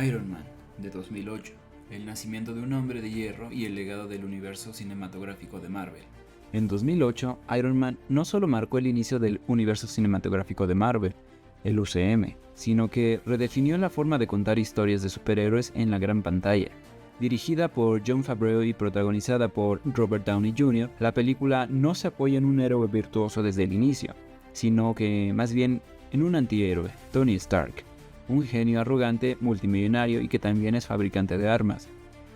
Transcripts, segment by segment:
Iron Man, de 2008, el nacimiento de un hombre de hierro y el legado del universo cinematográfico de Marvel. En 2008, Iron Man no solo marcó el inicio del universo cinematográfico de Marvel, el UCM, sino que redefinió la forma de contar historias de superhéroes en la gran pantalla. Dirigida por Jon Favreau y protagonizada por Robert Downey Jr., la película no se apoya en un héroe virtuoso desde el inicio, sino que más bien en un antihéroe, Tony Stark, un genio arrogante, multimillonario y que también es fabricante de armas.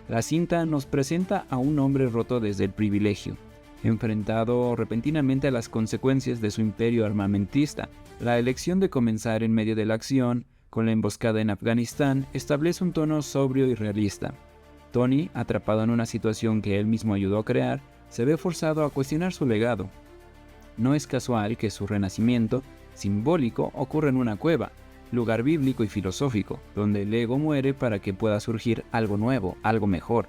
La cinta nos presenta a un hombre roto desde el privilegio, enfrentado repentinamente a las consecuencias de su imperio armamentista. La elección de comenzar en medio de la acción, con la emboscada en Afganistán, establece un tono sobrio y realista. Tony, atrapado en una situación que él mismo ayudó a crear, se ve forzado a cuestionar su legado. No es casual que su renacimiento, simbólico, ocurra en una cueva, lugar bíblico y filosófico, donde el ego muere para que pueda surgir algo nuevo, algo mejor.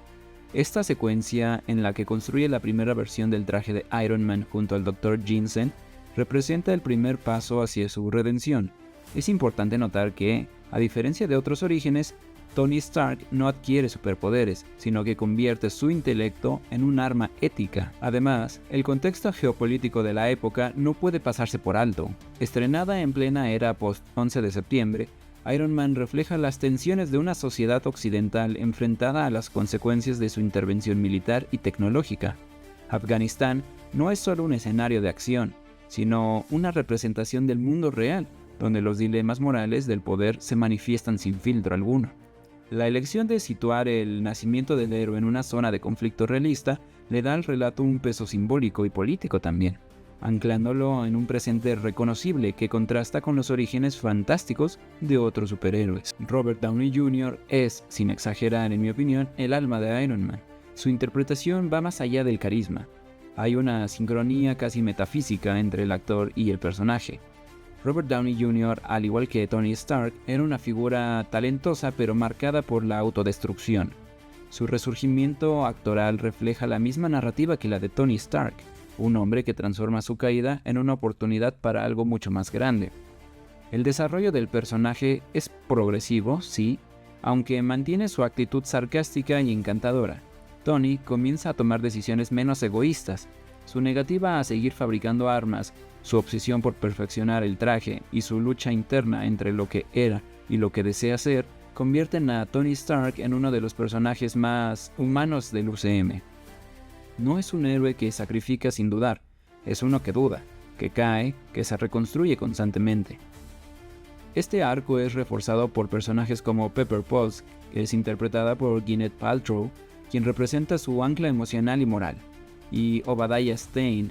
Esta secuencia, en la que construye la primera versión del traje de Iron Man junto al Dr. Jensen, representa el primer paso hacia su redención. Es importante notar que, a diferencia de otros orígenes, Tony Stark no adquiere superpoderes, sino que convierte su intelecto en un arma ética. Además, el contexto geopolítico de la época no puede pasarse por alto. Estrenada en plena era post-11 de septiembre, Iron Man refleja las tensiones de una sociedad occidental enfrentada a las consecuencias de su intervención militar y tecnológica. Afganistán no es solo un escenario de acción, sino una representación del mundo real, donde los dilemas morales del poder se manifiestan sin filtro alguno. La elección de situar el nacimiento del héroe en una zona de conflicto realista le da al relato un peso simbólico y político también, anclándolo en un presente reconocible que contrasta con los orígenes fantásticos de otros superhéroes. Robert Downey Jr. es, sin exagerar en mi opinión, el alma de Iron Man. Su interpretación va más allá del carisma. Hay una sincronía casi metafísica entre el actor y el personaje. Robert Downey Jr., al igual que Tony Stark, era una figura talentosa pero marcada por la autodestrucción. Su resurgimiento actoral refleja la misma narrativa que la de Tony Stark, un hombre que transforma su caída en una oportunidad para algo mucho más grande. El desarrollo del personaje es progresivo, sí, aunque mantiene su actitud sarcástica y encantadora. Tony comienza a tomar decisiones menos egoístas. Su negativa a seguir fabricando armas, su obsesión por perfeccionar el traje y su lucha interna entre lo que era y lo que desea ser convierten a Tony Stark en uno de los personajes más humanos del UCM. No es un héroe que sacrifica sin dudar, es uno que duda, que cae, que se reconstruye constantemente. Este arco es reforzado por personajes como Pepper Potts, que es interpretada por Gwyneth Paltrow, quien representa su ancla emocional y moral, y Obadiah Stane,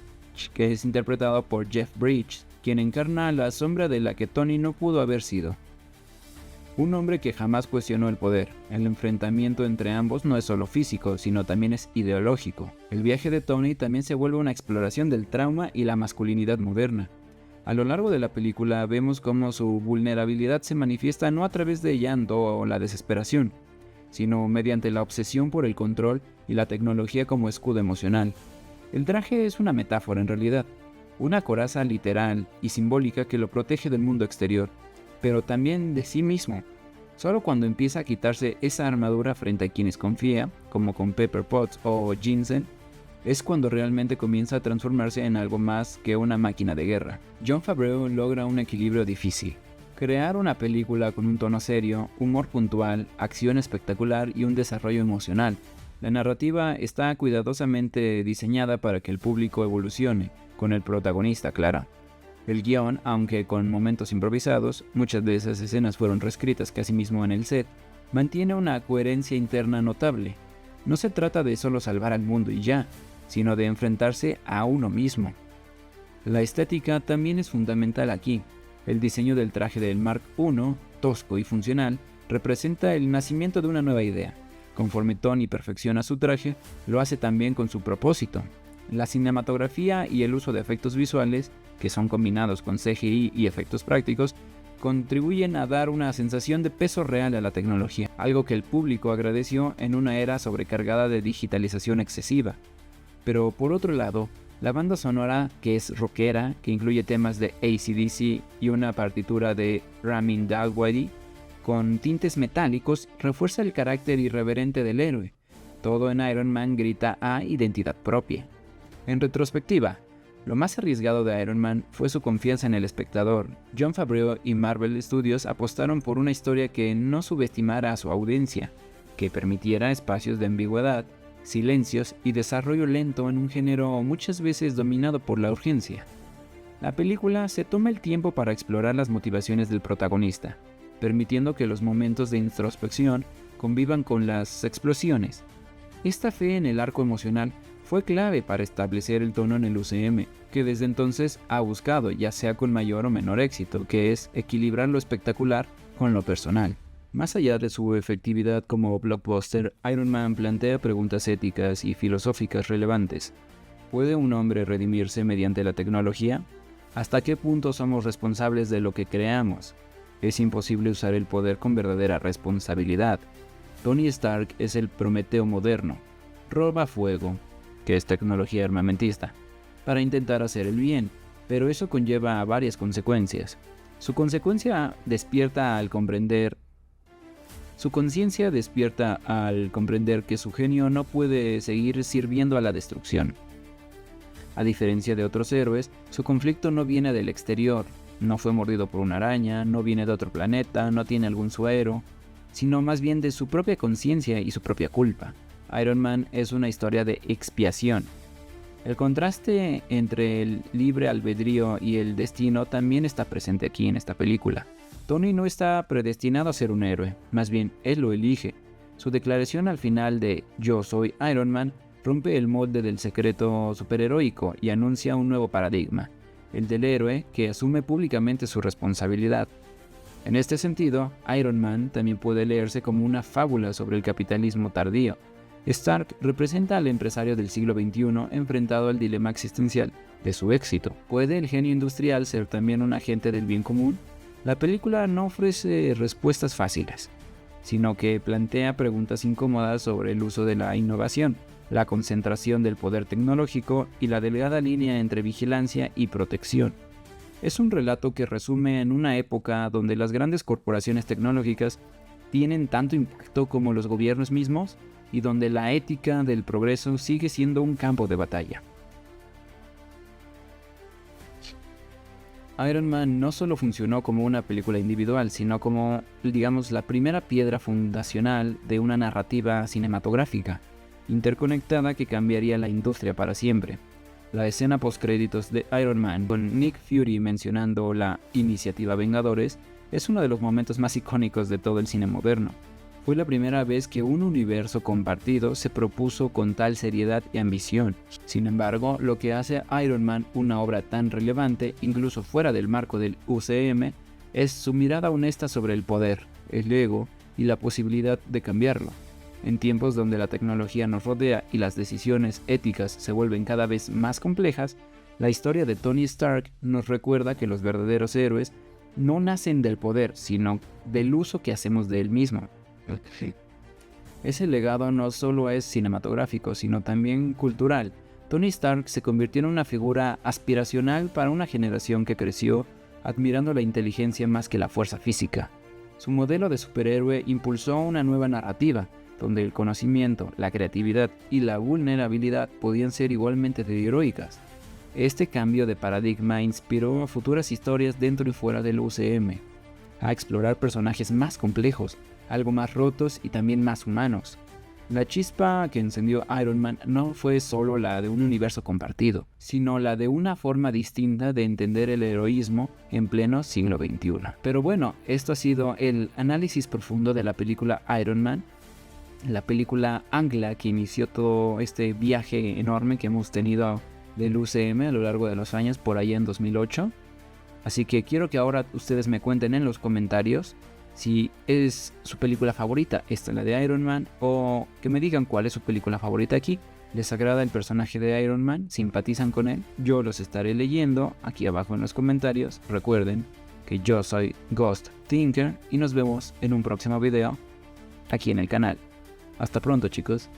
que es interpretado por Jeff Bridges, quien encarna la sombra de la que Tony no pudo haber sido. Un hombre que jamás cuestionó el poder. El enfrentamiento entre ambos no es solo físico, sino también es ideológico. El viaje de Tony también se vuelve una exploración del trauma y la masculinidad moderna. A lo largo de la película vemos cómo su vulnerabilidad se manifiesta no a través de llanto o la desesperación, sino mediante la obsesión por el control y la tecnología como escudo emocional. El traje es una metáfora en realidad, una coraza literal y simbólica que lo protege del mundo exterior, pero también de sí mismo. Solo cuando empieza a quitarse esa armadura frente a quienes confía, como con Pepper Potts o Jensen, es cuando realmente comienza a transformarse en algo más que una máquina de guerra. Jon Favreau logra un equilibrio difícil. Crear una película con un tono serio, humor puntual, acción espectacular y un desarrollo emocional. La narrativa está cuidadosamente diseñada para que el público evolucione, con el protagonista claro. El guión, aunque con momentos improvisados, muchas de esas escenas fueron reescritas casi mismo en el set, mantiene una coherencia interna notable. No se trata de solo salvar al mundo y ya, sino de enfrentarse a uno mismo. La estética también es fundamental aquí. El diseño del traje del Mark I, tosco y funcional, representa el nacimiento de una nueva idea. Conforme Tony perfecciona su traje, lo hace también con su propósito. La cinematografía y el uso de efectos visuales, que son combinados con CGI y efectos prácticos, contribuyen a dar una sensación de peso real a la tecnología, algo que el público agradeció en una era sobrecargada de digitalización excesiva. Pero por otro lado, la banda sonora, que es rockera, que incluye temas de AC/DC y una partitura de Ramin Djawadi, con tintes metálicos refuerza el carácter irreverente del héroe. Todo en Iron Man grita a identidad propia. En retrospectiva, lo más arriesgado de Iron Man fue su confianza en el espectador. Jon Favreau y Marvel Studios apostaron por una historia que no subestimara a su audiencia, que permitiera espacios de ambigüedad, silencios y desarrollo lento en un género muchas veces dominado por la urgencia. La película se toma el tiempo para explorar las motivaciones del protagonista, permitiendo que los momentos de introspección convivan con las explosiones. Esta fe en el arco emocional fue clave para establecer el tono en el UCM, que desde entonces ha buscado, ya sea con mayor o menor éxito, que es equilibrar lo espectacular con lo personal. Más allá de su efectividad como blockbuster, Iron Man plantea preguntas éticas y filosóficas relevantes. ¿Puede un hombre redimirse mediante la tecnología? ¿Hasta qué punto somos responsables de lo que creamos? Es imposible usar el poder con verdadera responsabilidad. Tony Stark es el Prometeo moderno. Roba fuego, que es tecnología armamentista, para intentar hacer el bien, pero eso conlleva varias consecuencias. Su conciencia despierta al comprender que su genio no puede seguir sirviendo a la destrucción. A diferencia de otros héroes, su conflicto no viene del exterior, no fue mordido por una araña, no viene de otro planeta, no tiene algún suero, sino más bien de su propia conciencia y su propia culpa. Iron Man es una historia de expiación. El contraste entre el libre albedrío y el destino también está presente aquí en esta película. Tony no está predestinado a ser un héroe, más bien él lo elige. Su declaración al final de "Yo soy Iron Man" rompe el molde del secreto superheroico y anuncia un nuevo paradigma, el del héroe que asume públicamente su responsabilidad. En este sentido, Iron Man también puede leerse como una fábula sobre el capitalismo tardío. Stark representa al empresario del siglo XXI enfrentado al dilema existencial de su éxito. ¿Puede el genio industrial ser también un agente del bien común? La película no ofrece respuestas fáciles, sino que plantea preguntas incómodas sobre el uso de la innovación, la concentración del poder tecnológico y la delgada línea entre vigilancia y protección. Es un relato que resume en una época donde las grandes corporaciones tecnológicas tienen tanto impacto como los gobiernos mismos y donde la ética del progreso sigue siendo un campo de batalla. Iron Man no solo funcionó como una película individual, sino como, digamos, la primera piedra fundacional de una narrativa cinematográfica, interconectada que cambiaría la industria para siempre. La escena postcréditos de Iron Man, con Nick Fury mencionando la Iniciativa Vengadores, es uno de los momentos más icónicos de todo el cine moderno. Fue la primera vez que un universo compartido se propuso con tal seriedad y ambición. Sin embargo, lo que hace a Iron Man una obra tan relevante, incluso fuera del marco del UCM, es su mirada honesta sobre el poder, el ego y la posibilidad de cambiarlo. En tiempos donde la tecnología nos rodea y las decisiones éticas se vuelven cada vez más complejas, la historia de Tony Stark nos recuerda que los verdaderos héroes no nacen del poder, sino del uso que hacemos de él mismo. Ese legado no solo es cinematográfico, sino también cultural. Tony Stark se convirtió en una figura aspiracional para una generación que creció admirando la inteligencia más que la fuerza física. Su modelo de superhéroe impulsó una nueva narrativa, donde el conocimiento, la creatividad y la vulnerabilidad podían ser igualmente heroicas. Este cambio de paradigma inspiró a futuras historias dentro y fuera del UCM, a explorar personajes más complejos, algo más rotos y también más humanos. La chispa que encendió Iron Man no fue solo la de un universo compartido, sino la de una forma distinta de entender el heroísmo en pleno siglo XXI. Pero bueno, esto ha sido el análisis profundo de la película Iron Man, la película ancla que inició todo este viaje enorme que hemos tenido del UCM a lo largo de los años, por allá en 2008. Así que quiero que ahora ustedes me cuenten en los comentarios si es su película favorita, esta la de Iron Man, o que me digan cuál es su película favorita aquí. ¿Les agrada el personaje de Iron Man? ¿Simpatizan con él? Yo los estaré leyendo aquí abajo en los comentarios. Recuerden que yo soy Ghost Thinker y nos vemos en un próximo video aquí en el canal. Hasta pronto, chicos.